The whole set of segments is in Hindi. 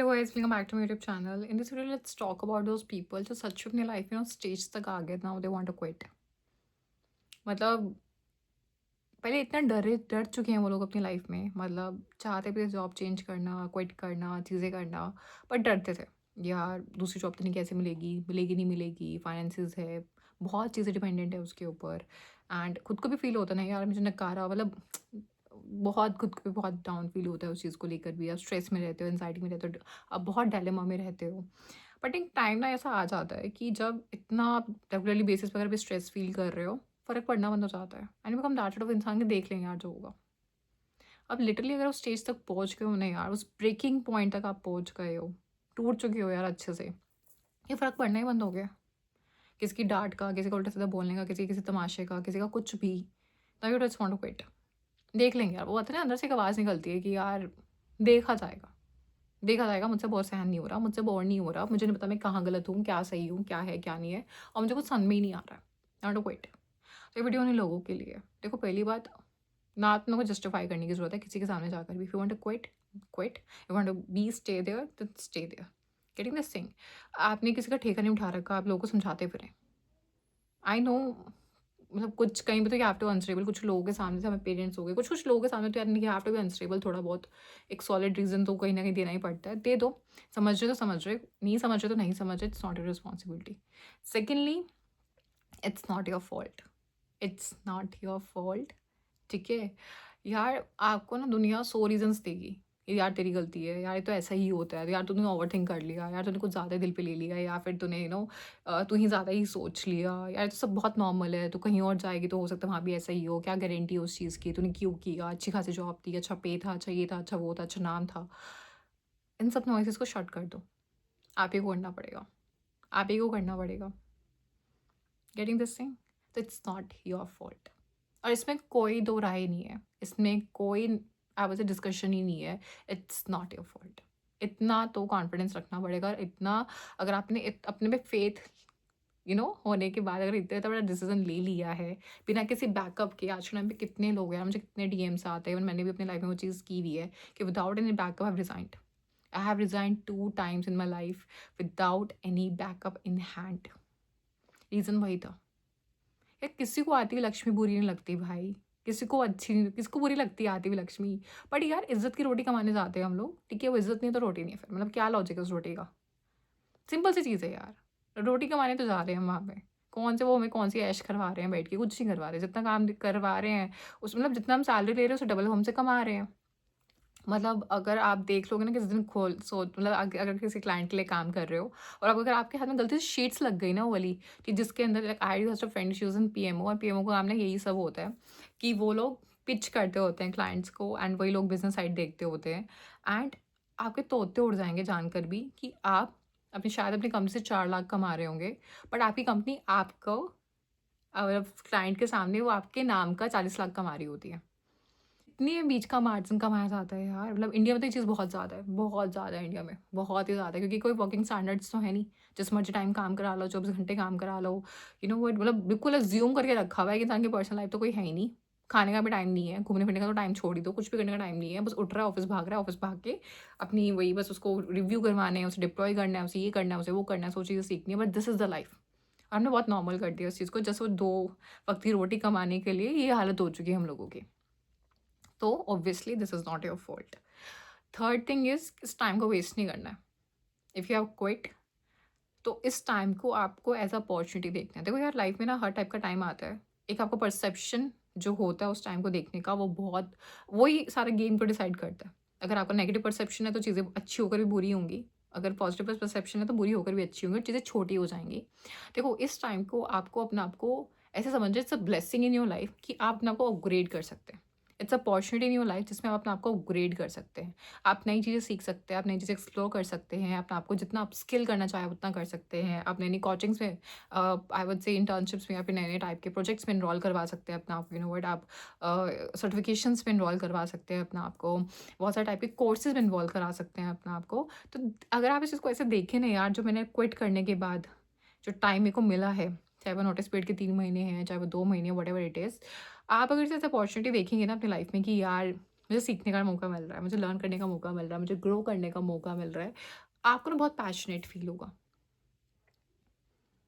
Hello guys, welcome back to my YouTube channel. In this video, let's talk about those people जो सच में अपनी लाइफ में स्टेज तक आ गए now they want to quit. मतलब पहले इतना डर चुके हैं वो लोग अपनी लाइफ में, मतलब चाहते भी जॉब चेंज करना, क्विट करना, चीज़ें करना, पर डरते थे यार दूसरी जॉब तो नहीं, कैसे मिलेगी, मिलेगी नहीं मिलेगी, फाइनेंसिस है, बहुत चीज़ें डिपेंडेंट है उसके ऊपर। एंड खुद को भी फील होता ना यार मुझे नकारा, मतलब बहुत खुद को भी बहुत डाउन फील होता है उस चीज़ को लेकर भी। आप स्ट्रेस में रहते हो, एनजाइटी में रहते हो, आप बहुत डायलेमा में रहते हो। बट एक टाइम ना ऐसा आ जाता है कि जब इतना आप रेगुलरली बेसिस वगैरह पे स्ट्रेस फील कर रहे हो, फ़र्क पड़ना बंद हो जाता है एंड बिकम दैट ऑफ इंसान के देख लेंगे यार जो होगा। अब लिटरली अगर उस स्टेज तक पहुँच गए हो ना यार, उस ब्रेकिंग पॉइंट तक आप पहुँच गए हो, टूट चुके हो यार अच्छे से, ये फ़र्क पड़ना ही बंद हो गया। किसी की डाँट का, किसी का उल्टा-सीधा बोलने का, किसी तमाशे का, किसी का कुछ भी, now you just want to quit. देख लेंगे यार, वो होता है ना अंदर से एक आवाज़ निकलती है कि यार देखा जाएगा, देखा जाएगा, मुझसे बहुत सहन नहीं हो रहा, मुझसे बोर नहीं हो रहा, मुझे नहीं पता मैं कहाँ गलत हूँ, क्या सही हूँ, क्या है, क्या नहीं है, और मुझे कुछ समझ में ही नहीं आ रहा है। I want to quit. तो ये वीडियो उन्हीं लोगों के लिए है। देखो पहली बात, ना अपने को जस्टिफाई करने की ज़रूरत है किसी के सामने जाकर भी। If you want to quit, quit. You want to be stay there, then stay there. Getting this thing? आपने किसी का ठेका नहीं उठा रखा, आप लोगों को समझाते फिरें। आई नो, मतलब कुछ कहीं पे तो यू हैव टू अनस्टेबल, कुछ लोगों के सामने से हमें पेरेंट्स हो गए, कुछ लोगों के सामने तो यार you have to be unstable थोड़ा बहुत। एक सॉलिड रीज़न तो कहीं न कहीं देना ही पड़ता है, दे दो। समझ रहे तो समझ रहे, नहीं समझ रहे तो नहीं समझ रहे, it's not your responsibility. Secondly, it's not your fault, it's not your fault, ठीक है? यार आपको ना दुनिया 100 रीज़न्स देगी, ये यार तेरी गलती है, यार ये तो ऐसा ही होता है, यार तूने ओवरथिंक कर लिया, यार तूने कुछ ज़्यादा दिल पे ले लिया, या फिर तूने तू ही ज़्यादा ही सोच लिया, यार ये तो सब बहुत नॉर्मल है, तू कहीं और जाएगी तो हो सकता है वहाँ भी ऐसा ही हो, क्या गारंटी है उस चीज़ की, तूने क्यों किया, अच्छी खासी जॉब थी, अच्छा पे था, अच्छा ये था, अच्छा वो था, अच्छा नाम था। इन सब नॉइसेस को शट कर दो, आप ही को करना पड़ेगा, आप ही को करना पड़ेगा। Getting this thing? तो इट्स नॉट योर फॉल्ट, और इसमें कोई दो राय नहीं है, इसमें कोई आप से डिस्कशन ही नहीं है। It's not your fault. इतना तो कॉन्फिडेंस रखना पड़ेगा, और इतना अगर आपने अपने पे फेथ होने के बाद अगर इतना बड़ा डिसीजन ले लिया है बिना किसी बैकअप के। आज के टाइम पे कितने लोग हैं, मुझे कितने डीएम्स आते हैं, मैंने भी अपनी लाइफ में वो चीज़ की हुई है कि without any backup I have resigned 2 times in my life without any backup in hand. Reason वही था। यार किसी को आती हुई लक्ष्मी बुरी नहीं लगती भाई, किसी को अच्छी नहीं, किसी को बुरी लगती है आती हुई लक्ष्मी। बट यार इज्जत की रोटी कमाने जाते हैं हम लोग, ठीक है? वो इज्जत नहीं है तो रोटी नहीं है, फिर मतलब क्या लॉजिक है उस रोटी का? सिंपल सी चीज़ है यार, रोटी कमाने तो जा रहे हैं हम वहाँ पे, कौन से वो हमें कौन सी ऐश करवा रहे हैं बैठ के? कुछ नहीं करवा रहे, जितना काम करवा रहे हैं उस मतलब जितना हम सैलरी ले रहे हैं उससे डबल हमसे कमा रहे हैं। मतलब अगर आप देख लोगे ना किसी दिन खोल सो मतलब अगर किसी क्लाइंट के लिए काम कर रहे हो, और अब अगर आपके हाथ में गलती से शीट्स लग गई ना वो वाली, कि जिसके अंदर like I have friend she was in PMO, और पीएमओ का काम ना यही सब होता है कि वो लोग पिच करते होते हैं क्लाइंट्स को, एंड वही लोग बिजनेस साइड देखते होते हैं। एंड आपके तोते उड़ जाएंगे जानकर भी कि आप अपनी शायद अपनी कंपनी से 4 लाख कमा रहे होंगे, बट आपकी कंपनी आपको क्लाइंट के सामने वो आपके नाम का 40 लाख कमा रही होती है। इतनी बीच का मार्जिन कमाया जाता है यार, मतलब इंडिया में तो ये चीज़ बहुत ज़्यादा है इंडिया में, बहुत ही ज़्यादा है, क्योंकि कोई वर्किंग स्टैंडर्ड्स तो है नहीं। जिस मर्जी टाइम काम करा लो, 24 घंटे काम करा लो, वो मतलब बिल्कुल अज्यूम करके रखा हुआ है कि इंसान की पर्सनल लाइफ तो कोई है ही नहीं। खाने का भी टाइम नहीं है, घूमने फिरने का तो टाइम छोड़ ही दो, कुछ भी करने का टाइम नहीं है, बस उठ रहा है, ऑफिस भाग रहा है, ऑफिस भाग के अपनी वही बस उसको रिव्यू करवाने हैं, उसे डिप्लॉय करना है, उसे ये करना है, उसे वो करना है, सो चीज़ें सीखनी है, but this is the life. हमने बहुत नॉर्मल कर दिया उस चीज़ को, जस्ट वो 2 वक्त की रोटी कमाने के लिए ये हालत हो चुकी है हम लोगों की। तो obviously this is not your fault. Third thing is, इस टाइम को वेस्ट नहीं करना है। इफ़ यू हैव क्विट, तो इस टाइम को आपको एज अपॉर्चुनिटी देखना है। देखो यार लाइफ में ना हर टाइप का टाइम आता है। एक आपका परसेप्शन जो होता है उस टाइम को देखने का, वो बहुत वही सारा गेम को डिसाइड करता है। अगर आपका नेगेटिव परसेप्शन है तो चीज़ें अच्छी होकर भी बुरी होंगी, अगर पॉजिटिव परसेप्शन है तो बुरी होकर भी अच्छी होंगी, और चीज़ें छोटी हो जाएंगी। देखो इस टाइम को आपको अपने आप को ऐसे समझिए, it's a blessing in your life कि आप अपने आप को अपग्रेड कर सकते हैं। It's opportunity in your life जिसमें आप अपने आप को अपग्रेड कर सकते हैं। आप नई चीज़ें सीख सकते हैं, आप नई चीज़ें एक्सप्लोर कर सकते हैं, अपने आप को जितना आप स्किल करना चाहें उतना कर सकते हैं। आप नई-नई कोचिंग्स में आई वुड से इंटर्नशिप्स में या फिर नए-नए टाइप के प्रोजेक्ट्स में एनरोल करवा सकते हैं अपना आप, आप सर्टिफिकेशंस में एनरोल करवा सकते हैं अपना आपको, बहुत सारे टाइप के कोर्सेज़ में इन्वॉल्व करा सकते हैं अपना आपको। तो अगर आप इस चीज़ को ऐसे देखें ना यार, जो मैंने क्विट करने के बाद जो टाइम मेरे को मिला है, चाहे वो नोटिस पीरियड के 3 महीने हैं, चाहे वो 2 महीने, व्हाटएवर इट इज़, आप अगर इसे एज़ अपॉर्चुनिटी देखेंगे ना अपनी लाइफ में कि यार मुझे सीखने का मौका मिल रहा है, मुझे लर्न करने का मौका मिल रहा है, मुझे ग्रो करने का मौका मिल रहा है। आपको ना बहुत पैशनेट फ़ील होगा,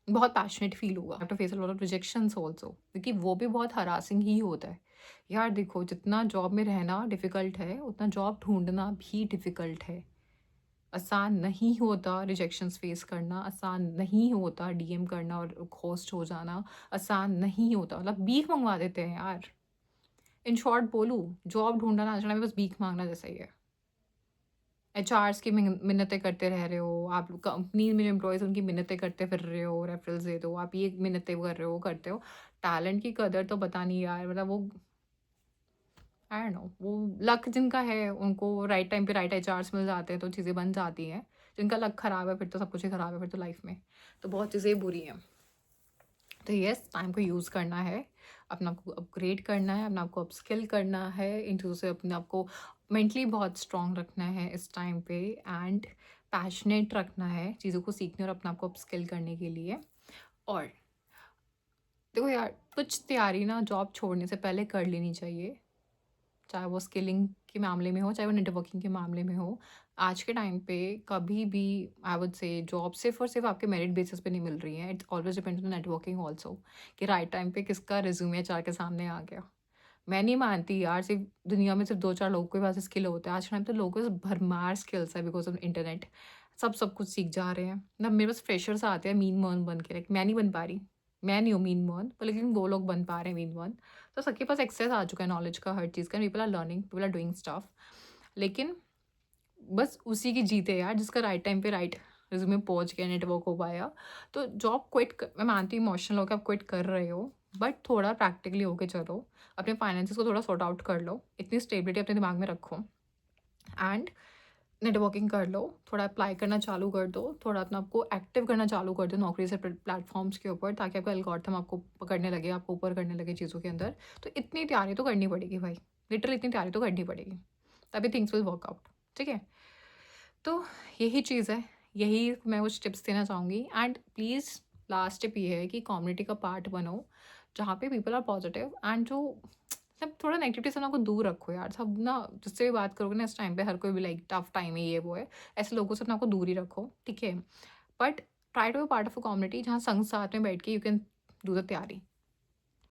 बहुत पैशनेट फ़ील होगा। Have to face a lot of rejections also, क्योंकि वो भी बहुत हरासिंग ही होता है। यार देखो, जितना जॉब में रहना डिफ़िकल्ट है, उतना जॉब ढूँढना भी डिफ़िकल्ट है। आसान नहीं होता रिजेक्शंस फेस करना, आसान नहीं होता डीएम करना और घोस्ट हो जाना, आसान नहीं होता। मतलब भीख मँगवा देते हैं यार। इन शॉर्ट बोलूँ, जॉब ढूँढना आज के टाइम में बस भीख माँगना जैसा ही है। एचआर्स की मिन्नतें करते रह रहे हो, आप कंपनी में एम्प्लॉइज़ उनकी मिन्नतें करते फिर रहे हो, रेफरल्स दे दो, आप ये मिन्नतें कर रहे हो, करते हो। टैलेंट की कदर तो पता नहीं यार, मतलब वो आई डोंट नो, वो लक जिनका है उनको राइट टाइम पे राइट एचआर्स मिल जाते हैं तो चीज़ें बन जाती हैं। जिनका लक खराब है फिर तो सब कुछ ही खराब है फिर तो लाइफ में। तो बहुत चीज़ें बुरी हैं। तो येस, टाइम को यूज़ करना है, अपने आप को अपग्रेड करना है, अपने आप को अपस्किल करना है, इन चीज़ों से अपने आप को मेंटली बहुत स्ट्रॉन्ग रखना है इस टाइम पे, एंड पैशनेट रखना है चीज़ों को सीखने और अपने आप को अपस्किल करने के लिए। और देखो यार, कुछ तैयारी ना जॉब छोड़ने से पहले कर लेनी चाहिए, चाहे वो स्किलिंग के मामले में हो, चाहे वो नेटवर्किंग के मामले में हो। आज के टाइम पे कभी भी आई वुड से जॉब सिर्फ़ और सिर्फ़ आपके मेरिट बेसिस पे नहीं मिल रही है। It's always depends on networking also, कि राइट टाइम पे किसका रिज़्यूमे एचआर के सामने आ गया। मैं नहीं मानती यार, सिर्फ़ दुनिया में सिर्फ़ 2-4 लोगों के पास स्किल होता है। आज के टाइम पे लोगों के पास भरमार स्किल्स है बिकॉज़ ऑफ इंटरनेट। सब कुछ सीख जा रहे हैं। मतलब मेरे पास फ्रेशर्स आते हैं मीन मर्न बन के, लाइक मैं नहीं बन पा रही। मैं नहीं हूँ मीन मर्न, पर लेकिन वो लोग बन पा रहे हैं मीन मर्न। तो सबके पास एक्सेस आ चुका है नॉलेज का, हर चीज़ का। People are learning, people are doing stuff. लेकिन बस उसी की जीत है यार जिसका राइट टाइम पे राइट रिज्यूमे पहुंच गया, नेटवर्क हो पाया। तो जॉब मैं मानती हूँ इमोशनल होकर आप क्विट कर रहे हो, बट थोड़ा प्रैक्टिकली होके चलो। अपने फाइनेंसेस को थोड़ा सॉर्ट आउट कर लो, इतनी स्टेबिलिटी अपने दिमाग में रखो, एंड नेटवर्किंग कर लो, थोड़ा अप्लाई करना चालू कर दो, थोड़ा अपना आपको एक्टिव करना चालू कर दो नौकरी से प्लेटफॉर्म्स के ऊपर, ताकि आपका एल्गोरिथम आपको पकड़ने लगे, आपको ऊपर करने लगे चीज़ों के अंदर। तो इतनी तैयारी तो करनी पड़ेगी भाई, लिटरली इतनी तैयारी तो करनी पड़ेगी, तभी थिंग्स विल वर्क आउट। ठीक है? तो यही चीज़ है, यही मैं कुछ टिप्स देना चाहूँगी। एंड प्लीज़ लास्ट टिप ये है कि कम्युनिटी का पार्ट बनो, जहाँ पे पीपल आर पॉजिटिव, एंड जो सब थोड़ा नेगेटिविटी से ना को दूर रखो यार। सब ना जिससे भी बात करोगे ना इस टाइम पे, हर कोई भी लाइक टफ टाइम है, ये वो है, ऐसे लोगों से अपने आप को दूर ही रखो, ठीक है? But try to be part of a community जहाँ संग साथ में बैठ के यू कैन डू द तैयारी।